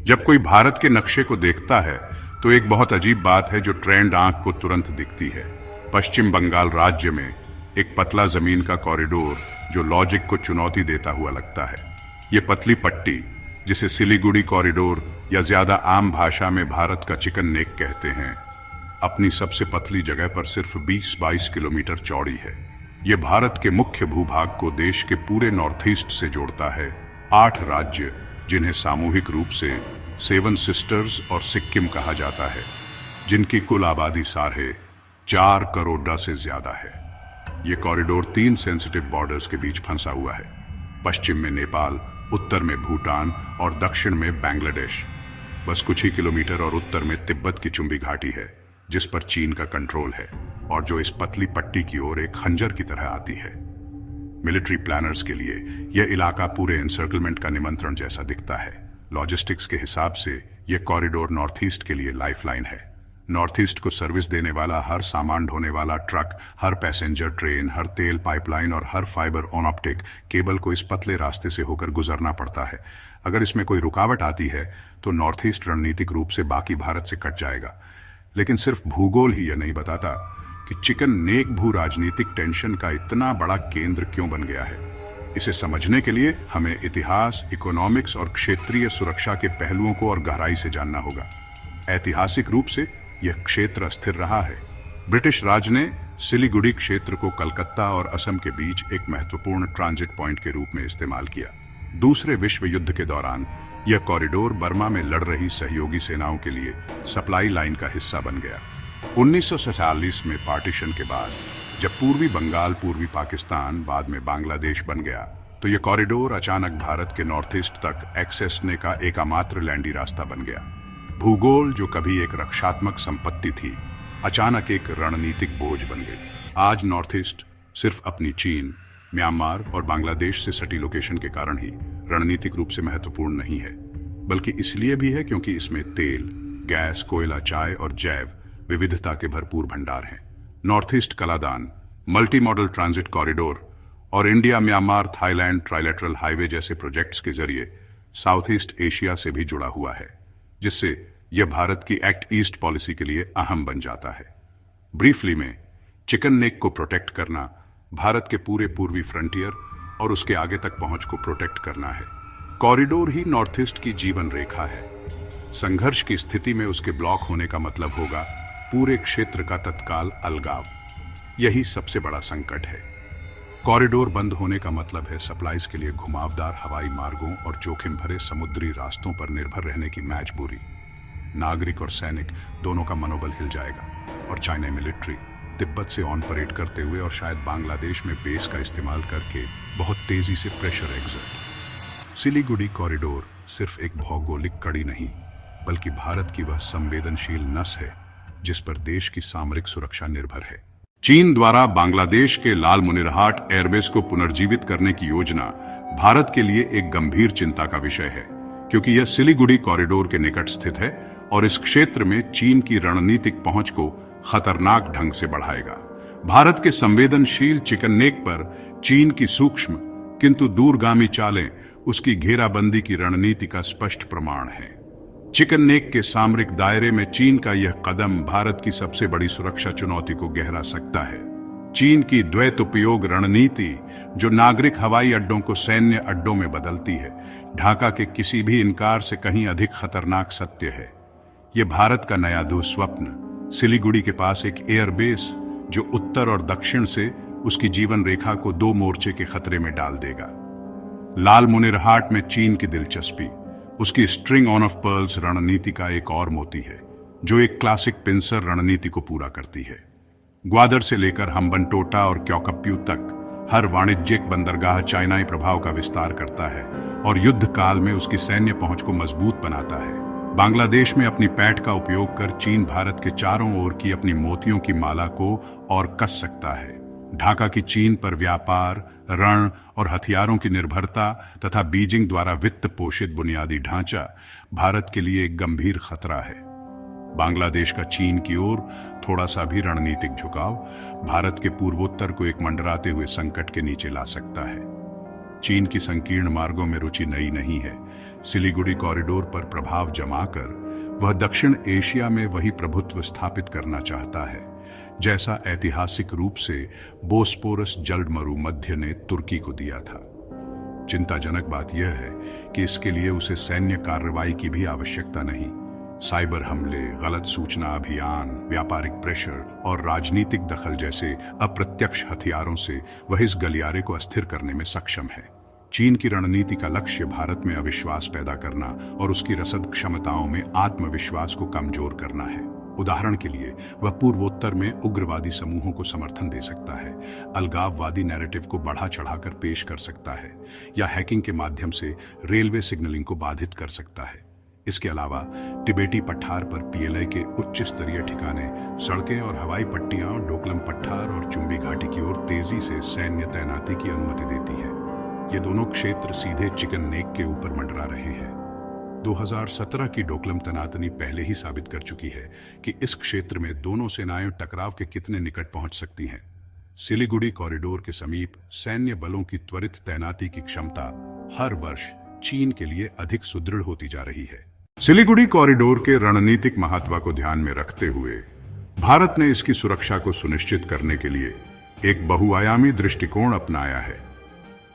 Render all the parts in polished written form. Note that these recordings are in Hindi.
जब कोई भारत के नक्शे को देखता है तो एक बहुत अजीब बात है जो ट्रेंड आंख को तुरंत दिखती है। पश्चिम बंगाल राज्य में एक पतला जमीन का कॉरिडोर जो लॉजिक को चुनौती देता हुआ लगता है। ये पतली पट्टी, जिसे सिलीगुड़ी कॉरिडोर या ज्यादा आम भाषा में भारत का चिकन नेक कहते हैं, अपनी सबसे पतली जगह पर सिर्फ 20-22 किलोमीटर चौड़ी है। ये भारत के मुख्य भूभाग को देश के पूरे नॉर्थ ईस्ट से जोड़ता है। 8 राज्य, जिन्हें सामूहिक रूप से 7 सिस्टर्स और सिक्किम कहा जाता है, जिनकी कुल आबादी 4.5 करोड़ से ज्यादा है। ये कॉरिडोर 3 सेंसिटिव बॉर्डर्स के बीच फंसा हुआ है। पश्चिम में नेपाल, उत्तर में भूटान और दक्षिण में बांग्लादेश। बस कुछ ही किलोमीटर और उत्तर में तिब्बत की चुंबी घाटी है, जिस पर चीन का कंट्रोल है और जो इस पतली पट्टी की ओर एक खंजर की तरह आती है। मिलिट्री प्लानर्स के लिए यह इलाका पूरे एनसर्कलमेंट का निमंत्रण जैसा दिखता है। लॉजिस्टिक्स के हिसाब से यह कॉरिडोर नॉर्थ ईस्ट के लिए लाइफलाइन है। नॉर्थ ईस्ट को सर्विस देने वाला हर सामान ढोने वाला ट्रक, हर पैसेंजर ट्रेन, हर तेल पाइपलाइन और हर फाइबर ऑप्टिक केबल को इस पतले रास्ते से होकर गुजरना पड़ता है। अगर इसमें कोई रुकावट आती है तो नॉर्थ ईस्ट रणनीतिक रूप से बाकी भारत से कट जाएगा। लेकिन सिर्फ भूगोल ही यह नहीं बताता कि चिकन नेक भू राजनीतिक टेंशन का इतना बड़ा केंद्र क्यों बन गया है। इसे समझने के लिए हमें इतिहास, इकोनॉमिक्स और क्षेत्रीय सुरक्षा के पहलुओं को और गहराई से जानना होगा। ऐतिहासिक रूप से यह क्षेत्र अस्थिर रहा है। ब्रिटिश राज ने सिलीगुड़ी क्षेत्र को कलकत्ता और असम के बीच एक महत्वपूर्ण ट्रांजिट पॉइंट के रूप में इस्तेमाल किया। दूसरे विश्व युद्ध के दौरान यह कॉरिडोर बर्मा में लड़ रही सहयोगी सेनाओं के लिए सप्लाई लाइन का हिस्सा बन गया। 1947 में पार्टीशन के बाद जब पूर्वी बंगाल, पूर्वी पाकिस्तान, बाद में बांग्लादेश बन गया, तो यह कॉरिडोर अचानक भारत के नॉर्थ ईस्ट तक एक्सेस ने का एकमात्र लैंडी रास्ता बन गया। भूगोल, जो कभी एक रक्षात्मक संपत्ति थी, अचानक एक रणनीतिक बोझ बन गई। आज नॉर्थ ईस्ट सिर्फ अपनी चीन, म्यांमार और बांग्लादेश से सटी लोकेशन के कारण ही रणनीतिक रूप से महत्वपूर्ण नहीं है, बल्कि इसलिए भी है क्योंकि इसमें तेल, गैस, कोयला, चाय और जैव विविधता के भरपूर भंडार हैं। North east Kaladan, multi modal transit corridor और India Myanmar Thailand trilateral highway जैसे प्रोजेक्ट्स के जरिए साउथ ईस्ट एशिया से भी जुड़ा हुआ है, जिससे यह भारत की एक्ट ईस्ट पॉलिसी के लिए अहम बन जाता है। ब्रीफली में, चिकन नेक को प्रोटेक्ट करना भारत के पूरे पूर्वी फ्रंटियर और उसके आगे तक पहुंच को प्रोटेक्ट करना है। कॉरिडोर ही नॉर्थ ईस्ट की जीवन रेखा है। संघर्ष की स्थिति में उसके ब्लॉक होने का मतलब होगा पूरे क्षेत्र का तत्काल अलगाव। यही सबसे बड़ा संकट है। कॉरिडोर बंद होने का मतलब है सप्लाईज के लिए घुमावदार हवाई मार्गों और जोखिम भरे समुद्री रास्तों पर निर्भर रहने की मजबूरी। नागरिक और सैनिक दोनों का मनोबल हिल जाएगा और चाइना मिलिट्री तिब्बत से ऑन परेड करते हुए और शायद बांग्लादेश में बेस का इस्तेमाल करके बहुत तेजी से प्रेशर एग्जर्ट। सिलीगुड़ी कॉरिडोर सिर्फ एक भौगोलिक कड़ी नहीं, बल्कि भारत की वह संवेदनशील नस है जिस पर देश की सामरिक सुरक्षा निर्भर है। चीन द्वारा बांग्लादेश के लाल मुनिरहाट एयरबेस को पुनर्जीवित करने की योजना भारत के लिए एक गंभीर चिंता का विषय है, क्योंकि यह सिलीगुड़ी कॉरिडोर के निकट स्थित है और इस क्षेत्र में चीन की रणनीतिक पहुंच को खतरनाक ढंग से बढ़ाएगा। भारत के संवेदनशील चिकन नेक पर चीन की सूक्ष्म किंतु दूरगामी चालें उसकी घेराबंदी की रणनीति का स्पष्ट प्रमाण है। चिकन नेक के सामरिक दायरे में चीन का यह कदम भारत की सबसे बड़ी सुरक्षा चुनौती को गहरा सकता है। चीन की द्वैत उपयोग रणनीति, जो नागरिक हवाई अड्डों को सैन्य अड्डों में बदलती है, ढाका के किसी भी इनकार से कहीं अधिक खतरनाक सत्य है। यह भारत का नया दुस्वप्न, सिलीगुड़ी के पास एक एयरबेस जो उत्तर और दक्षिण से उसकी जीवन रेखा को 2 मोर्चे के खतरे में डाल देगा। लाल मुनिरहाट में चीन की दिलचस्पी उसकी स्ट्रिंग ऑन ऑफ पर्ल्स रणनीति का एक और मोती है, जो एक क्लासिक पिंसर रणनीति को पूरा करती है। ग्वादर से लेकर हम्बनटोटा और क्योकप्यू तक हर वाणिज्यिक बंदरगाह चाइनाई प्रभाव का विस्तार करता है और युद्ध काल में उसकी सैन्य पहुंच को मजबूत बनाता है। बांग्लादेश में अपनी पैठ का उपयोग कर चीन भारत के चारों ओर की अपनी मोतियों की माला को और कस सकता है। ढाका की चीन पर व्यापार, रण और हथियारों की निर्भरता तथा बीजिंग द्वारा वित्त पोषित बुनियादी ढांचा भारत के लिए एक गंभीर खतरा है। बांग्लादेश का चीन की ओर थोड़ा सा भी रणनीतिक झुकाव भारत के पूर्वोत्तर को एक मंडराते हुए संकट के नीचे ला सकता है। चीन की संकीर्ण मार्गों में रुचि नई नहीं है। सिलीगुड़ी कॉरिडोर पर प्रभाव जमाकर वह दक्षिण एशिया में वही प्रभुत्व स्थापित करना चाहता है जैसा ऐतिहासिक रूप से बोस्पोरस जलमरु मध्य ने तुर्की को दिया था। चिंताजनक बात यह है कि इसके लिए उसे सैन्य कार्रवाई की भी आवश्यकता नहीं। साइबर हमले, गलत सूचना अभियान, व्यापारिक प्रेशर और राजनीतिक दखल जैसे अप्रत्यक्ष हथियारों से वह इस गलियारे को अस्थिर करने में सक्षम है। चीन की रणनीति का लक्ष्य भारत में अविश्वास पैदा करना और उसकी रसद क्षमताओं में आत्मविश्वास को कमजोर करना है। उदाहरण के लिए वह पूर्वोत्तर में उग्रवादी समूहों को समर्थन दे सकता है, अलगाववादी नैरेटिव को बढ़ा चढ़ाकर पेश कर सकता है या हैकिंग के माध्यम से रेलवे सिग्नलिंग को बाधित कर सकता है। इसके अलावा तिबेटी पठार पर पीएलआई के उच्च स्तरीय ठिकाने, सड़कें और हवाई पट्टियां डोकलम पठार और चुंबी घाटी की ओर तेजी से सैन्य तैनाती की अनुमति देती है। ये दोनों क्षेत्र सीधे चिकन नेक के ऊपर मंडरा रहे हैं। 2017 की डोकलम तनातनी पहले ही साबित कर चुकी है कि इस क्षेत्र में दोनों सेनाएं टकराव के कितने निकट पहुंच सकती हैं। सिलीगुड़ी कॉरिडोर के समीप सैन्य बलों की त्वरित तैनाती की क्षमता हर वर्ष चीन के लिए अधिक सुदृढ़ होती जा रही है। सिलीगुड़ी कॉरिडोर के रणनीतिक महत्व को ध्यान में रखते हुए भारत ने इसकी सुरक्षा को सुनिश्चित करने के लिए एक बहुआयामी दृष्टिकोण अपनाया है।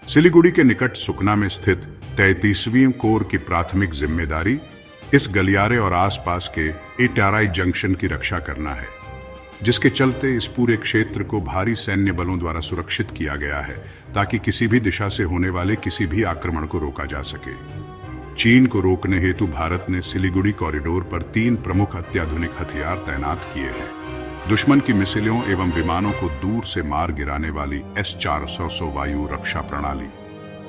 सिलीगुड़ी के निकट सुकना में स्थित 33वीं कोर की प्राथमिक जिम्मेदारी इस गलियारे और आसपास के इटाराई जंक्शन की रक्षा करना है, जिसके चलते इस पूरे क्षेत्र को भारी सैन्य बलों द्वारा सुरक्षित किया गया है ताकि किसी भी दिशा से होने वाले किसी भी आक्रमण को रोका जा सके। चीन को रोकने हेतु भारत ने सिलीगुड़ी कॉरिडोर पर 3 प्रमुख अत्याधुनिक हथियार तैनात किए हैं। दुश्मन की मिसाइलों एवं विमानों को दूर से मार गिराने वाली S-400 वायु रक्षा प्रणाली,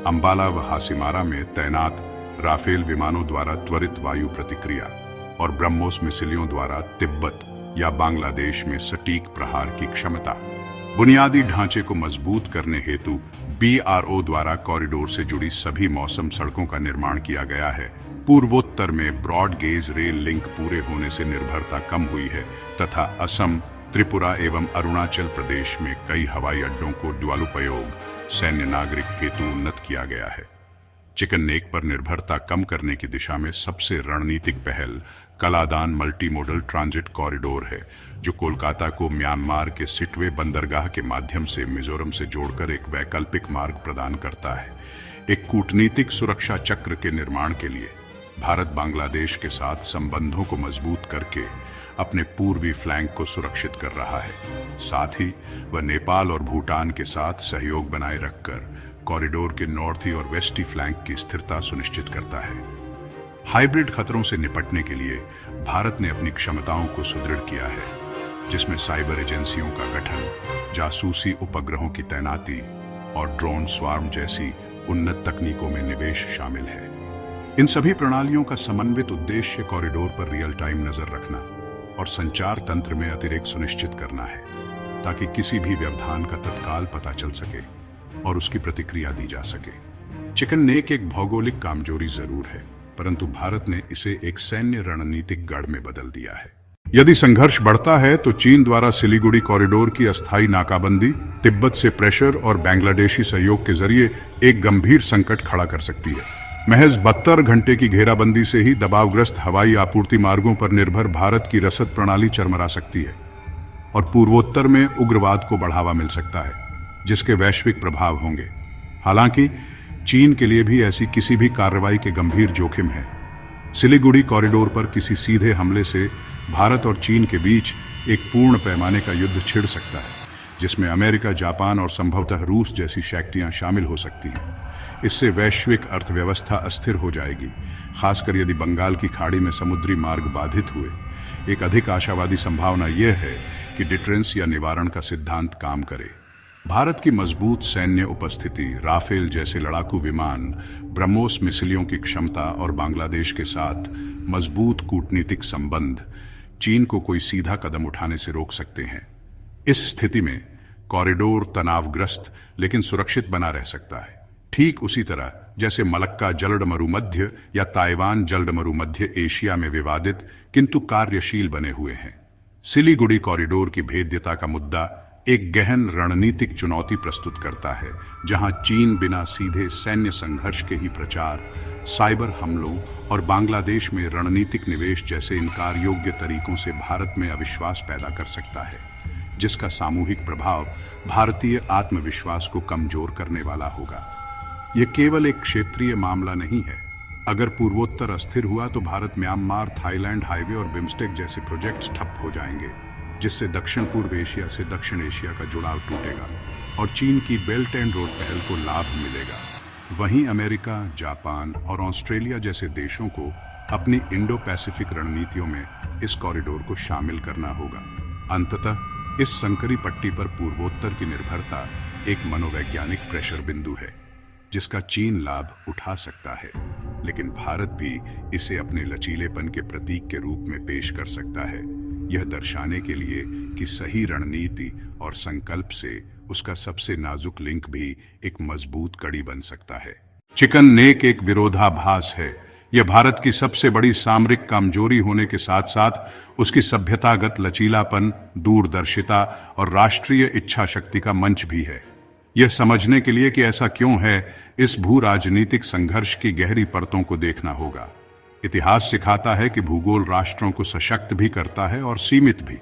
अंबाला व हासिमारा में तैनात राफेल विमानों द्वारा त्वरित वायु प्रतिक्रिया और ब्रह्मोस मिसाइलों द्वारा तिब्बत या बांग्लादेश में सटीक प्रहार की क्षमता। बुनियादी ढांचे को मजबूत करने हेतु BRO द्वारा कॉरिडोर से जुड़ी सभी मौसम सड़कों का निर्माण किया गया है। पूर्वोत्तर में ब्रॉड गेज रेल लिंक पूरे होने से निर्भरता कम हुई है तथा असम, त्रिपुरा एवं अरुणाचल प्रदेश में कई हवाई अड्डों को ड्युअलोपयोग सैन्य नागरिक हेतु उन्नत किया गया है। चिकन नेक पर निर्भरता कम करने की दिशा में सबसे रणनीतिक पहल Kaladan multi modal transit corridor है, जो कोलकाता को म्यांमार के सिटवे बंदरगाह के माध्यम से मिजोरम से जोड़कर एक वैकल्पिक मार्ग प्रदान करता है। एक कूटनीतिक सुरक्षा चक्र के निर्माण के लिए भारत बांग्लादेश के साथ संबंधों को मजबूत करके अपने पूर्वी फ्लैंक को सुरक्षित कर रहा है। साथ ही वह नेपाल और भूटान के साथ सहयोग बनाए रखकर कॉरिडोर के नॉर्थी और वेस्टी फ्लैंक की स्थिरता सुनिश्चित करता है। हाइब्रिड खतरों से निपटने के लिए भारत ने अपनी क्षमताओं को सुदृढ़ किया है, जिसमें साइबर एजेंसियों का गठन, जासूसी उपग्रहों की तैनाती और ड्रोन स्वार्म जैसी उन्नत तकनीकों में निवेश शामिल है। इन सभी प्रणालियों का समन्वित उद्देश्य कॉरिडोर पर रियल टाइम नजर रखना और संचार तंत्र में अतिरेक सुनिश्चित करना है, ताकि किसी भी व्यवधान का तत्काल पता चल सके और उसकी प्रतिक्रिया दी जा सके। चिकन नेक एक भौगोलिक कामजोरी जरूर है, परंतु भारत ने इसे एक सैन्य रणनीतिक गढ़ में बदल दिया है। यदि संघर्ष बढ़ता है तो चीन द्वारा सिलीगुड़ी कॉरिडोर की अस्थायी नाकाबंदी तिब्बत से प्रेशर और बांग्लादेशी सहयोग के जरिए एक गंभीर संकट खड़ा कर सकती है। महज 72 घंटे की घेराबंदी से ही दबावग्रस्त हवाई आपूर्ति मार्गों पर निर्भर भारत की रसद प्रणाली चरमरा सकती है और पूर्वोत्तर में उग्रवाद को बढ़ावा मिल सकता है, जिसके वैश्विक प्रभाव होंगे। हालांकि चीन के लिए भी ऐसी किसी भी कार्रवाई के गंभीर जोखिम है। सिलीगुड़ी कॉरिडोर पर किसी सीधे हमले से भारत और चीन के बीच एक पूर्ण पैमाने का युद्ध छिड़ सकता है, जिसमें अमेरिका, जापान और संभवतः रूस जैसी शक्तियां शामिल हो सकती हैं। इससे वैश्विक अर्थव्यवस्था अस्थिर हो जाएगी, खासकर यदि बंगाल की खाड़ी में समुद्री मार्ग बाधित हुए। एक अधिक आशावादी संभावना यह है कि डिटरेंस या निवारण का सिद्धांत काम करे। भारत की मजबूत सैन्य उपस्थिति, राफेल जैसे लड़ाकू विमान, ब्रह्मोस मिसाइलों की क्षमता और बांग्लादेश के साथ मजबूत कूटनीतिक संबंध चीन को कोई सीधा कदम उठाने से रोक सकते हैं। इस स्थिति में कॉरिडोर तनावग्रस्त लेकिन सुरक्षित बना रह सकता है, ठीक उसी तरह जैसे मलक्का जलमरुमध्य या ताइवान जलमरुमध्य एशिया में विवादित किंतु कार्यशील बने हुए हैं। सिलीगुड़ी कॉरिडोर की भेद्यता का मुद्दा एक गहन रणनीतिक चुनौती प्रस्तुत करता है, जहां चीन बिना सीधे सैन्य संघर्ष के ही प्रचार, साइबर हमलों और बांग्लादेश में रणनीतिक निवेश जैसे इनकार योग्य तरीकों से भारत में अविश्वास पैदा कर सकता है, जिसका सामूहिक प्रभाव भारतीय आत्मविश्वास को कमजोर करने वाला होगा। यह केवल एक क्षेत्रीय मामला नहीं है। अगर पूर्वोत्तर अस्थिर हुआ तो भारत म्यांमार थाईलैंड हाईवे और बिम्स्टेक जैसे प्रोजेक्ट्स ठप हो जाएंगे, जिससे दक्षिण पूर्व एशिया से दक्षिण एशिया का जुड़ाव टूटेगा और चीन की बेल्ट एंड रोड पहल को लाभ मिलेगा। वहीं अमेरिका, जापान और ऑस्ट्रेलिया जैसे देशों को अपनी इंडो पैसिफिक रणनीतियों में इस कॉरिडोर को शामिल करना होगा। अंततः इस संकरी पट्टी पर पूर्वोत्तर की निर्भरता एक मनोवैज्ञानिक प्रेशर बिंदु है, जिसका चीन लाभ उठा सकता है, लेकिन भारत भी इसे अपने लचीलेपन के प्रतीक के रूप में पेश कर सकता है, यह दर्शाने के लिए कि सही रणनीति और संकल्प से उसका सबसे नाजुक लिंक भी एक मजबूत कड़ी बन सकता है। चिकन नेक एक विरोधाभास है। यह भारत की सबसे बड़ी सामरिक कमजोरी होने के साथ साथ उसकी सभ्यतागत लचीलापन, दूरदर्शिता और राष्ट्रीय इच्छा शक्ति का मंच भी है। यह समझने के लिए कि ऐसा क्यों है, इस भू राजनीतिक संघर्ष की गहरी परतों को देखना होगा। इतिहास सिखाता है कि भूगोल राष्ट्रों को सशक्त भी करता है और सीमित भी।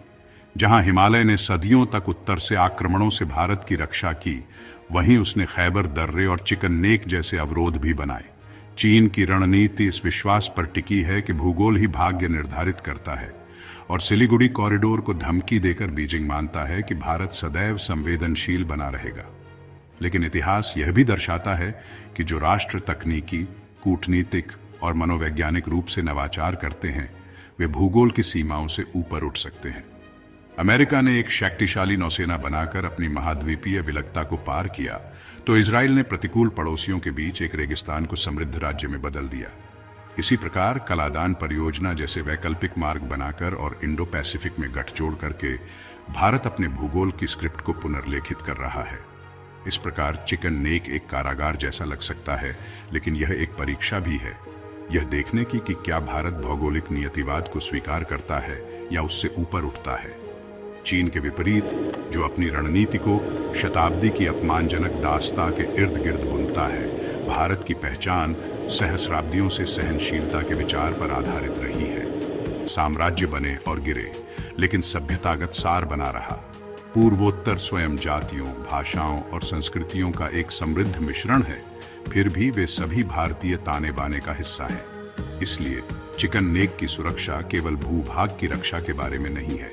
जहां हिमालय ने सदियों तक उत्तर से आक्रमणों से भारत की रक्षा की, वहीं उसने खैबर दर्रे और चिकन नेक जैसे अवरोध भी बनाए। चीन की रणनीति इस विश्वास पर टिकी है कि भूगोल ही भाग्य निर्धारित करता है, और सिलीगुड़ी कॉरिडोर को धमकी देकर बीजिंग मानता है कि भारत सदैव संवेदनशील बना रहेगा। लेकिन इतिहास यह भी दर्शाता है कि जो राष्ट्र तकनीकी, कूटनीतिक और मनोवैज्ञानिक रूप से नवाचार करते हैं, वे भूगोल की सीमाओं से ऊपर उठ सकते हैं। अमेरिका ने एक शक्तिशाली नौसेना बनाकर अपनी महाद्वीपीय विलक्षणता को पार किया, तो इजराइल ने प्रतिकूल पड़ोसियों के बीच एक रेगिस्तान को समृद्ध राज्य में बदल दिया। इसी प्रकार कलादान परियोजना जैसे वैकल्पिक मार्ग बनाकर और इंडो पैसिफिक में गठजोड़ करके भारत अपने भूगोल की स्क्रिप्ट को पुनर्लेखित कर रहा है। इस प्रकार चिकन नेक एक कारागार जैसा लग सकता है, लेकिन यह एक परीक्षा भी है, यह देखने की कि क्या भारत भौगोलिक नियतिवाद को स्वीकार करता है या उससे ऊपर उठता है। चीन के विपरीत, जो अपनी रणनीति को शताब्दी की अपमानजनक दास्तां के इर्द गिर्द बुनता है, भारत की पहचान सहस्राब्दियों से सहनशीलता के विचार पर आधारित रही है। साम्राज्य बने और गिरे, लेकिन सभ्यतागत सार बना रहा। पूर्वोत्तर स्वयं जातियों, भाषाओं और संस्कृतियों का एक समृद्ध मिश्रण है, फिर भी वे सभी भारतीय ताने बाने का हिस्सा हैं। इसलिए चिकन नेक की सुरक्षा केवल भूभाग की रक्षा के बारे में नहीं है,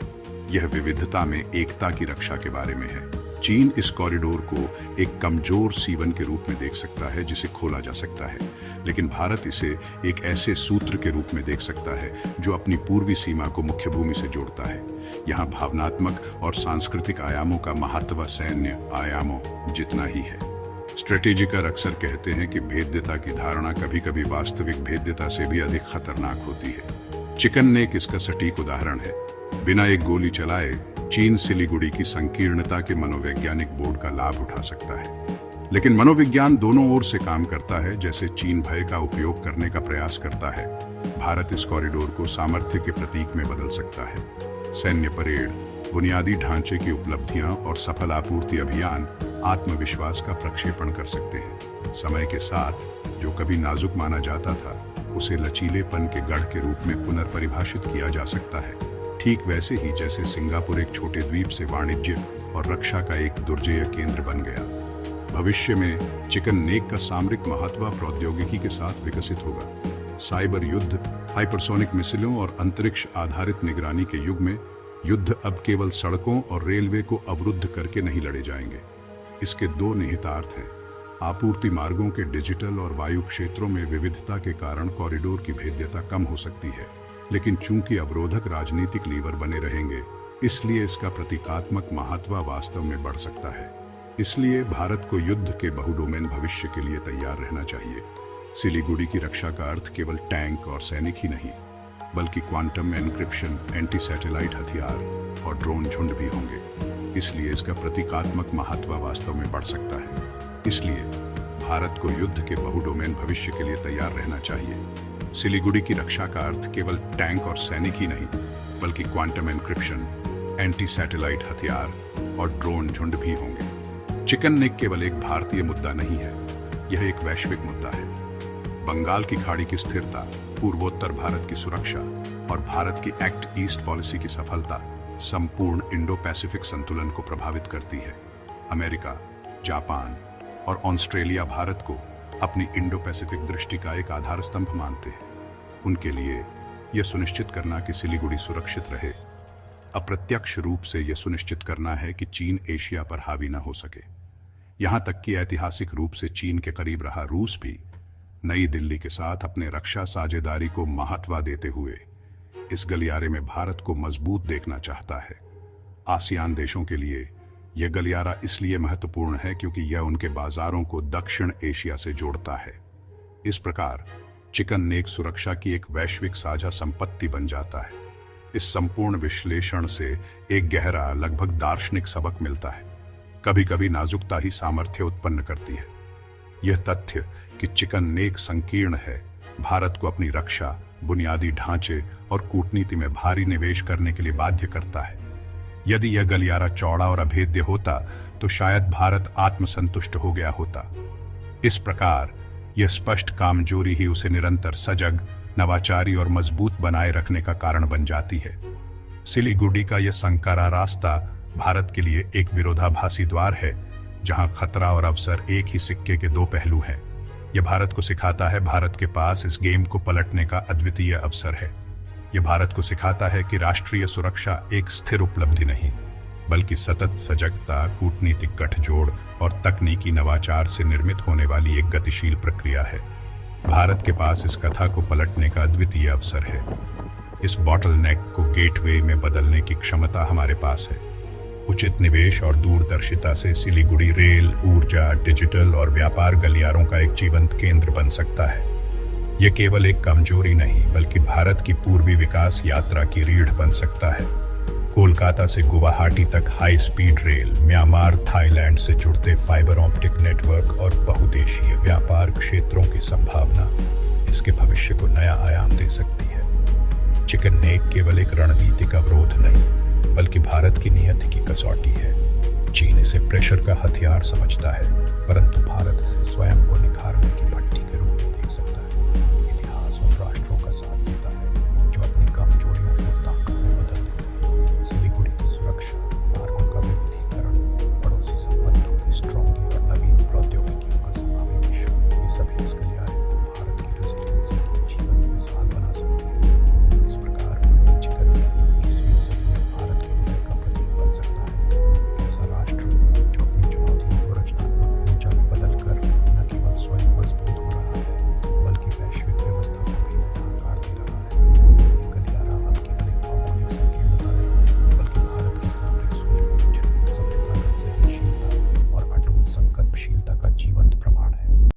यह विविधता में एकता की रक्षा के बारे में है। चीन इस कॉरिडोर को एक कमजोर सीवन के रूप में देख सकता है जिसे खोला जा सकता है, लेकिन भारत इसे एक ऐसे सूत्र के रूप में देख सकता है जो अपनी पूर्वी सीमा को मुख्य भूमि से जोड़ता है। यहाँ भावनात्मक और सांस्कृतिक आयामों का महत्व सैन्य आयामों जितना ही है। स्ट्रेटेजिकर अक्सर कहते हैं कि भेद्यता की धारणा कभी कभी वास्तविक भेद्यता से भी अधिक खतरनाक होती है। चिकन नेक इसका सटीक उदाहरण है। बिना एक गोली चलाए चीन सिलीगुड़ी की संकीर्णता के मनोवैज्ञानिक बोर्ड का लाभ उठा सकता है, लेकिन मनोविज्ञान दोनों ओर से काम करता है। जैसे चीन भय का उपयोग करने का प्रयास करता है, भारत इस कॉरिडोर को सामर्थ्य के प्रतीक में बदल सकता है। सैन्य परेड, बुनियादी ढांचे की उपलब्धियां और सफल आपूर्ति अभियान आत्मविश्वास का प्रक्षेपण कर सकते हैं। समय के साथ जो कभी नाजुक माना जाता था, उसे लचीलेपन के गढ़ के रूप में पुनर्परिभाषित किया जा सकता है। ठीक वैसे ही जैसे सिंगापुर एक छोटे द्वीप से वाणिज्य और रक्षा का एक दुर्जेय केंद्र बन गया। भविष्य में चिकन नेक का सामरिक महत्व प्रौद्योगिकी के साथ विकसित होगा। साइबर युद्ध, हाइपरसोनिक मिसाइलों और अंतरिक्ष आधारित निगरानी के युग में युद्ध अब केवल सड़कों और रेलवे को अवरुद्ध करके नहीं लड़े जाएंगे। इसके दो निहितार्थ हैं। आपूर्ति मार्गों के डिजिटल और वायु क्षेत्रों में विविधता के कारण कॉरिडोर की भेद्यता कम हो सकती है, लेकिन चूंकि अवरोधक राजनीतिक लीवर बने रहेंगे, इसलिए इसका प्रतीकात्मक महत्व वास्तव में बढ़ सकता है। इसलिए भारत को युद्ध के बहुडोमेन भविष्य के लिए तैयार रहना चाहिए। सिलीगुड़ी की रक्षा का अर्थ केवल टैंक और सैनिक ही नहीं, बल्कि क्वांटम एन्क्रिप्शन, एंटी सैटेलाइट हथियार और ड्रोन झुंड भी होंगे। इसलिए इसका प्रतीकात्मक महत्व वास्तव में बढ़ सकता है। इसलिए भारत को युद्ध के बहुडोमेन भविष्य के लिए तैयार रहना चाहिए। सिलीगुड़ी की रक्षा का अर्थ केवल टैंक और सैनिक ही नहीं, बल्कि क्वांटम एन्क्रिप्शन, एंटी सैटेलाइट हथियार और ड्रोन झुंड भी होंगे। चिकन नेक केवल एक भारतीय मुद्दा नहीं है, यह एक वैश्विक मुद्दा है। बंगाल की खाड़ी की स्थिरता, पूर्वोत्तर भारत की सुरक्षा और भारत की एक्ट ईस्ट पॉलिसी की सफलता संपूर्ण इंडो पैसिफिक संतुलन को प्रभावित करती है। अमेरिका, जापान और ऑस्ट्रेलिया भारत को अपनी इंडो पैसिफिक दृष्टि का एक आधार स्तंभ मानते हैं। उनके लिए यह सुनिश्चित करना कि सिलीगुड़ी सुरक्षित रहे, अप्रत्यक्ष रूप से यह सुनिश्चित करना है कि चीन एशिया पर हावी न हो सके। यहां तक कि ऐतिहासिक रूप से चीन के करीब रहा रूस भी नई दिल्ली के साथ अपने रक्षा साझेदारी को महत्व देते हुए इस गलियारे में भारत को मजबूत देखना चाहता है। आसियान देशों के लिए यह गलियारा इसलिए महत्वपूर्ण है क्योंकि यह उनके बाजारों को दक्षिण एशिया से जोड़ता है। इस प्रकार चिकन नेक सुरक्षा की एक वैश्विक साझा संपत्ति बन जाता है। इस संपूर्ण विश्लेषण से एक गहरा, लगभग दार्शनिक सबक मिलता है। कभी कभी नाजुकता ही सामर्थ्य उत्पन्न करती है। यह तथ्य कि चिकन नेक संकीर्ण है, भारत को अपनी रक्षा, बुनियादी ढांचे और कूटनीति में भारी निवेश करने के लिए बाध्य करता है। यदि यह गलियारा चौड़ा और अभेद्य होता तो शायद भारत आत्मसंतुष्ट हो गया होता। इस प्रकार यह स्पष्ट कामजोरी ही उसे निरंतर सजग, नवाचारी और मजबूत बनाए रखने का कारण बन जाती है। सिलीगुड़ी का यह संकरा रास्ता भारत के लिए एक विरोधाभासी द्वार है, जहां खतरा और अवसर एक ही सिक्के के दो पहलू हैं। यह भारत को सिखाता है भारत के पास इस गेम को पलटने का अद्वितीय अवसर है। यह भारत को सिखाता है कि राष्ट्रीय सुरक्षा एक स्थिर उपलब्धि नहीं, बल्कि सतत सजगता, कूटनीतिक गठजोड़ और तकनीकी नवाचार से निर्मित होने वाली एक गतिशील प्रक्रिया है। भारत के पास इस कथा को पलटने का अद्वितीय अवसर है। इस बॉटलनेक को गेटवे में बदलने की क्षमता हमारे पास है। उचित निवेश और दूरदर्शिता से सिलीगुड़ी रेल, ऊर्जा, डिजिटल और व्यापार गलियारों का एक जीवंत केंद्र बन सकता है। यह केवल एक कमजोरी नहीं, बल्कि भारत की पूर्वी विकास यात्रा की रीढ़ बन सकता है। कोलकाता से गुवाहाटी तक high speed rail, Myanmar, Thailand से जुड़ते फाइबर ऑप्टिक नेटवर्क और बहुदेशीय व्यापार क्षेत्रों की संभावना इसके भविष्य को नया आयाम दे सकती है। चिकन नेक केवल एक रणनीतिक अवरोध नहीं, बल्कि भारत की नियति की कसौटी है। चीन इसे प्रेशर का हथियार समझता है, परंतु भारत इसे स्वयं को